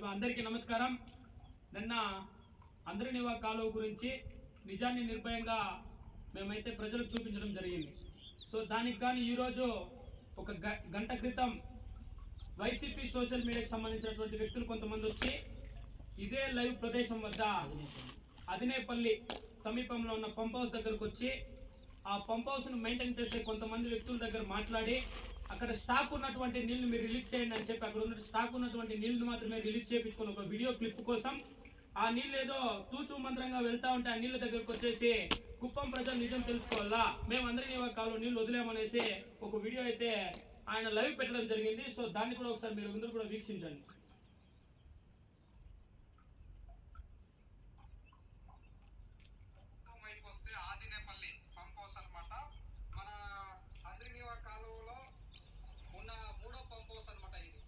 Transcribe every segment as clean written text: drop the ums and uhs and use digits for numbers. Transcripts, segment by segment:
అందరికీ నమస్కారం. నిన్న అందరినివా కాలువ గురించి నిజాన్ని నిర్భయంగా మేమైతే ప్రజలకు చూపించడం జరిగింది. సో దానికి కానీ ఈరోజు ఒక గంట క్రితం వైసీపీ సోషల్ మీడియాకి సంబంధించినటువంటి వ్యక్తులు కొంతమంది వచ్చి ఇదే లైవ్ ప్రదేశం వద్ద అదినేపల్లి సమీపంలో ఉన్న పంప్ హౌస్ దగ్గరకు వచ్చి ఆ పంప్ హౌస్ను మెయింటైన్ చేసే కొంతమంది వ్యక్తుల దగ్గర మాట్లాడి అక్కడ స్టాక్ ఉన్నటువంటి నీళ్లు మీరు రిలీజ్ చేయండి అని చెప్పి అక్కడ ఉన్న స్టాక్ ఉన్నటువంటి నీళ్లు మాత్రమే రిలీజ్ చేయించుకుని ఒక వీడియో క్లిప్ కోసం ఆ నీళ్ళు ఏదో తూచు మంత్రంగా వెళ్తా ఉంటే ఆ నీళ్ళ దగ్గరకు వచ్చేసి కుప్పం ప్రజలు నిజం తెలుసుకోవాలా, మేమందరినీ కాలువ నీళ్ళు వదిలేమనేసి ఒక వీడియో అయితే ఆయన లైవ్ పెట్టడం జరిగింది. సో దాన్ని కూడా ఒకసారి మీరు అందరూ కూడా వీక్షించండి. ఆదినేపల్లి పంప్ హౌస్ అన్నమాట. మన అందరినీవా కాలువలో ఉన్న మూడో పంప్ హౌస్ అన్నమాట ఇది.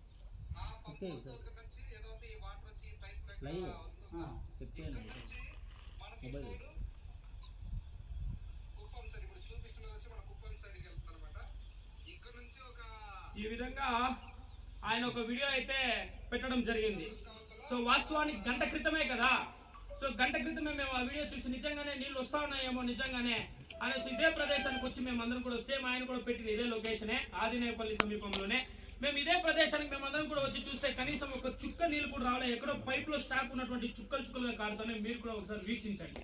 ఆ పంప్ హౌస్ దగ్గర నుంచి ఏదైతే ఈ వాటర్ వచ్చి పైప్ లెక్క వస్తుందో ఇక్కడ నుంచి మనకి సైడ్ కుప్పం సైడ్ ఇప్పుడు చూపిస్తున్నది వచ్చి మన కుప్పం సైడ్కి వెళ్తుంది అనమాట. ఇక్కడ నుంచి ఒక ఈ విధంగా ఆయన ఒక వీడియో అయితే పెట్టడం జరిగింది. సో వాస్తవానికి గంట క్రితమే కదా. సో గంట క్రితమే మేము ఆ వీడియో చూసి నిజంగానే నీళ్ళు వస్తా ఉన్నాయేమో నిజంగానే అనేసి ఇదే ప్రదేశానికి వచ్చి మేము అందరం కూడా సేమ్ ఆయన కూడా పెట్టిన ఇదే లొకేషనే ఆదినేపల్లి సమీపంలోనే మేము ఇదే ప్రదేశానికి మేమందరం కూడా వచ్చి చూస్తే కనీసం ఒక చుక్క నీళ్ళు కూడా రావలేదు. ఎక్కడో పైప్ లో స్టాక్ ఉన్నటువంటి చుక్కలుగా కారుతానే మీరు కూడా ఒకసారి వీక్షించండి.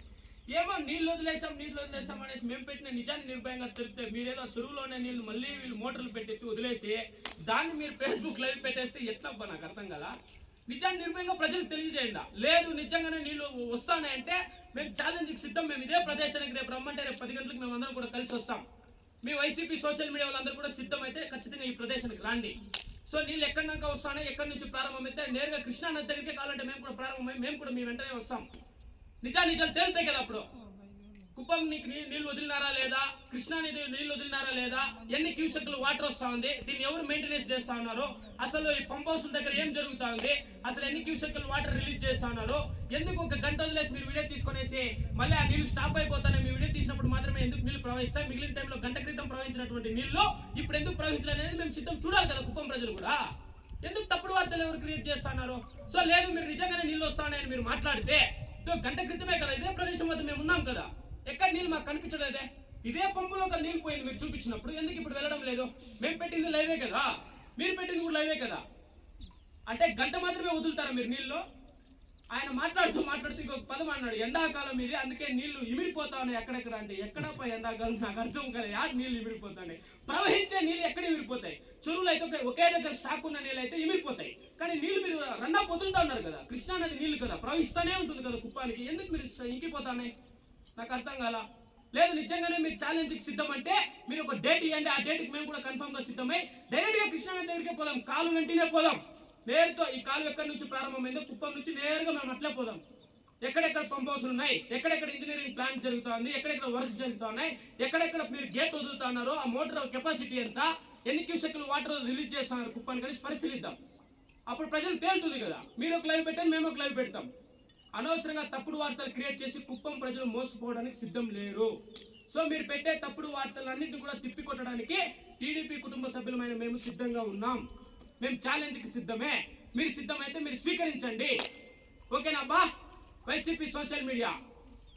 ఏమో నీళ్ళు వదిలేసాం అనేసి మేము పెట్టిన నిజాన్ని నిర్భయంగా తెలిపితే మీరేదో చెరువులోనే నీళ్ళు మళ్ళీ వీళ్ళు మోటార్లు పెట్టెత్తి వదిలేసి దాన్ని మీరు ఫేస్బుక్ లైవ్ పెట్టేస్తే ఎట్లా నాకు అర్థం కదా. నిజాన్ని నిర్భయంగా ప్రజలకు తెలియజేయండి. లేదు నిజంగానే నీళ్ళు వస్తానంటే మేము ఛాలెంజ్కి సిద్ధం. మేము ఇదే ప్రదేశానికి రేపు రమ్మంటే రేపు 10 గంటలకు మేము అందరం కూడా కలిసి వస్తాం. మీ వైసీపీ సోషల్ మీడియా వాళ్ళందరూ కూడా సిద్ధం అయితే ఖచ్చితంగా ఈ ప్రదేశానికి రండి. సో నీళ్ళు ఎక్కడి దాకా వస్తానో ఎక్కడి నుంచి ప్రారంభమైతే నేరుగా కృష్ణా నది దగ్గరికి కావాలంటే మేము కూడా ప్రారంభమై మేము కూడా మీ వెంటనే వస్తాం. నిజాలు తేలుతాయి కదా. అప్పుడు కుప్పం నీళ్ళు వదిలినారా లేదా, కృష్ణా నది నీళ్ళు వదిలినారా లేదా, ఎన్ని క్యూసెక్లు వాటర్ వస్తా ఉంది, దీన్ని ఎవరు మెయింటెనెన్స్ చేస్తా ఉన్నారు, అసలు ఈ పంప్ హౌస్ దగ్గర ఏం జరుగుతా ఉంది, అసలు ఎన్ని క్యూసెక్లు వాటర్ రిలీజ్ చేస్తా ఉన్నారు, ఎందుకు ఒక గంట వదిలేసి మీరు వీడియో తీసుకునేసి మళ్ళీ ఆ నీళ్లు స్టాప్ అయిపోతానే మీ వీడియో తీసినప్పుడు మాత్రమే ఎందుకు నీళ్లు ప్రవహిస్తాయి, మిగిలిన టైంలో గంట క్రితం ప్రవహించినటువంటి నీళ్లు ఇప్పుడు ఎందుకు ప్రవహించలేదు అనేది మేము సిద్ధం చూడాలి కదా. కుప్పం ప్రజలు కూడా ఎందుకు తప్పుడు వార్తలు ఎవరు క్రియేట్ చేస్తున్నారు. సో లేదు మీరు నిజంగానే నీళ్ళు వస్తాయని మీరు మాట్లాడితే గంట క్రితమే కదా ఇదే ప్రదేశం వద్ద మేము ఉన్నాం కదా, ఎక్కడ నీళ్ళు మాకు కనిపించలేదే, ఇదే పంపులో ఒక నీళ్ళు పోయింది మీరు చూపించినప్పుడు ఎందుకు ఇప్పుడు వెళ్ళడం లేదు. మేము పెట్టింది లైవే కదా, మీరు పెట్టింది కూడా లైవే కదా. అంటే గంట మాత్రమే వదులుతారా మీరు నీళ్ళు. ఆయన మాట్లాడుతూ ఇంకొక పదం అన్నాడు, ఎండాకాలం ఇది అందుకే నీళ్లు ఇమిరిపోతా ఉన్నాయి ఎక్కడెక్కడ అంటే ఎక్కడప్ప ఎండాకాలం నాకు అర్థం కదా. యాడ్ నీళ్ళు ఇమిరిపోతాయి, ప్రవహించే నీళ్ళు ఎక్కడ ఇమిరిపోతాయి. చెరువులు అయితే ఒకే దగ్గర స్టాక్ ఉన్న నీళ్ళు అయితే ఇమిరిపోతాయి, కానీ నీళ్లు మీరు రన్నా వదులుతా ఉన్నారు కదా. కృష్ణా నది నీళ్లు కదా ప్రవహిస్తూనే ఉంటుంది కదా కుప్పానికి, ఎందుకు మీరు ఇంకిపోతాయి నాకు అర్థం కాల. లేదు నిజంగానే మీరు ఛాలెంజ్కి సిద్ధం అంటే మీరు ఒక డేట్ ఇవ్వండి, ఆ డేట్కి మేము కూడా కన్ఫర్మ్ గా సిద్ధమై డైరెక్ట్ గా కృష్ణానది దగ్గరికి పోదాం, కాలు వెంటనే పోదాం. నేరుతో ఈ కాలు ఎక్కడి నుంచి ప్రారంభమైందో కుప్పం నుంచి నేరుగా మేము అట్లే పోదాం. ఎక్కడెక్కడ పంప్ హౌస్లు ఉన్నాయి, ఎక్కడెక్కడ ఇంజనీరింగ్ ప్లాన్ జరుగుతా ఉంది, ఎక్కడెక్కడ వర్క్స్ జరుగుతూ ఉన్నాయి, ఎక్కడెక్కడ మీరు గేట్ వదులుతా ఉన్నారో ఆ మోటార్ కెపాసిటీ ఎంత, ఎన్ని క్యూసెక్లు వాటర్ రిలీజ్ చేస్తున్నారు కుప్పాన్ని కలిసి పరిశీలిద్దాం. అప్పుడు ప్రజలు తేలుతుంది కదా. మీరు ఒక లైవ్ పెట్టండి, మేము ఒక లైవ్ పెడతాం. అనవసరంగా తప్పుడు వార్తలు క్రియేట్ చేసి కుప్పం ప్రజలు మోసపోవడానికి సిద్ధం లేరు. సో మీరు పెట్టే తప్పుడు వార్తలన్నింటినీ కూడా తిప్పికొట్టడానికి టీడీపీ కుటుంబ సభ్యులమైన మేము సిద్ధంగా ఉన్నాం. మేము ఛాలెంజ్కి సిద్ధమే, మీరు సిద్ధమైతే మీరు స్వీకరించండి. ఓకేనా బా వైసీపీ సోషల్ మీడియా.